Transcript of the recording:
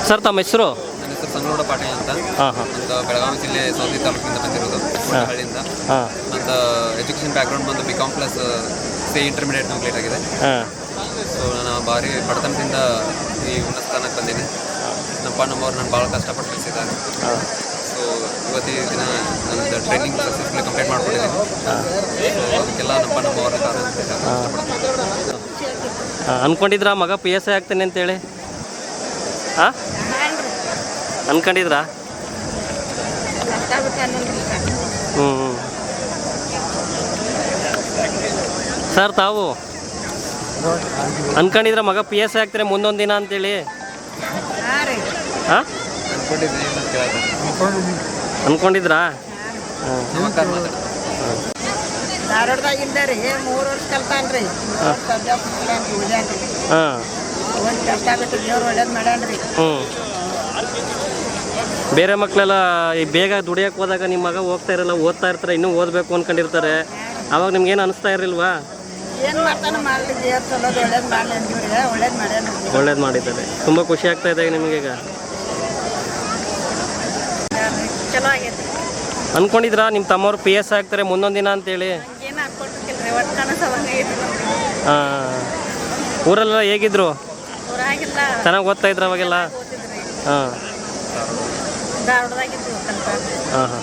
Sir ತಮ್ಮ ಹೆಸರು? ನನ್ನ ಹೆಸರು ಸಂಗನಗೌಡ ಪಾಟೀಲ್ ಅಂತ. ಹಾಂ ಹಾಂ. ಅಂತ ಬೆಳಗಾವಿ ಜಿಲ್ಲೆ ಸೌದಿ ತಾಲೂಕಿಂದ ಬಂದಿರೋದು, ಹಳ್ಳಿಯಿಂದ. ಹಾಂ. ಅಂತ ಎಜುಕೇಷನ್ ಬ್ಯಾಕ್ಗ್ರೌಂಡ್ ಬಂದು BCom ಪ್ಲಸ್ ಇಂಟರ್ಮೀಡಿಯೇಟ್ ಕಂಪ್ಲೀಟ್ ಆಗಿದೆ. ಹಾಂ. ಸೊ ನಾನು ಭಾರಿ ಬಡತನದಿಂದ ಈ ಉನ್ನತ ಸ್ಥಾನಕ್ಕೆ ಬಂದೀನಿ. ನಮ್ಮವ್ರು ನಾನು ಭಾಳ ಕಷ್ಟಪಟ್ಟು ಕಲಿಸಿದ್ದಾರೆ. ಸೊ ಇವತ್ತಿನ ದಿನ ನನ್ನ ಟ್ರೈನಿಂಗ್ ಸಕ್ಸಸ್ಫುಲಿ ಕಂಪ್ಲೀಟ್ ಮಾಡ್ಕೊಂಡಿದ್ದೀನಿ. ಸೊ ಅದಕ್ಕೆಲ್ಲ ನಮ್ಮವ್ರ ಕಾರಣ ಅನ್ಕೊಂಡಿದ್ರಾ ಮಗ PSI ಆಗ್ತಾನೆ ಅಂತೇಳಿ? ಹಾಂ, ಅನ್ಕೊಂಡಿದ್ರಾ? ಹ್ಞೂ ಹ್ಞೂ. ಸರ್ ತಾವು ಅನ್ಕೊಂಡಿದ್ರ ಮಗ PSI ಆಗ್ತಾರೆ ಮುಂದೊಂದು ದಿನ ಅಂತೇಳಿ? ಹಾಂ, ಅನ್ಕೊಂಡಿದ್ರಾ? ಧಾರವಾಡದಾಗಿಂದ ರೀ 3 ವರ್ಷ ಕಲ್ತಾನ್ರಿ. ಹಾಂ. ಒಂದು ಕಷ್ಟ ಬಿಟ್ಟು ದೇವ್ರು ಒಳ್ಳೇದು ಮಾಡ್ಯಾನ್ರಿ. ಹ್ಞೂ. ಬೇರೆ ಮಕ್ಕಳೆಲ್ಲ ಈ ಬೇಗ ದುಡಿಯೋಕೆ ಹೋದಾಗ ನಿಮ್ಮ ಮಗ ಹೋಗ್ತಾ ಇರಲ್ಲ, ಓದ್ತಾ ಇರ್ತಾರೆ, ಇನ್ನೂ ಓದಬೇಕು ಅಂದ್ಕೊಂಡಿರ್ತಾರೆ. ಅವಾಗ ನಿಮ್ಗೇನು ಅನಿಸ್ತಾ ಇರಲಿಲ್ವಾ? ಏನು ಮಾಡ್ತಾನೆ ಮಾಡಲಿ, ದೇವ್ರು ಚಲೋದು ಒಳ್ಳೇದು ಮಾಡಲಿ ಅಂತೀವ್ರಿ. ಒಳ್ಳೇದು ಮಾಡ್ಯಾನ. ಒಳ್ಳೇದು ಮಾಡಿದ್ದಾರೆ. ತುಂಬ ಖುಷಿ ಆಗ್ತಾ ಇದೆ ನಿಮಗೀಗ? ಚಲೋ ಆಗೈತಿ. ಅನ್ಕೊಂಡಿದ್ರಾ ನಿಮ್ಮ ತಮ್ಮವ್ರು PSI ಆಗ್ತಾರೆ ಮುಂದೊಂದು ದಿನ ಅಂತೇಳಿ? ಏನು ಹಾಕ್ಕೊಟ್ಟಿಲ್ರಿ, ಒಟ್ಟು ಕನಸವಂಗೈತಿ. ಹಾಂ. ಊರೆಲ್ಲ ಹೇಗಿದ್ರು? ಊರಾಗಿಲ್ಲ, ಚೆನ್ನಾಗಿ ಓದ್ತಾ ಇದ್ರು ಅವಾಗೆಲ್ಲ? ಓದಿದ್ರಿ. ಹಾಂ ಧಾರವಾಡದಾಗಿದ್ದು ಕಲ್ತ. ಹಾಂ ಹಾಂ.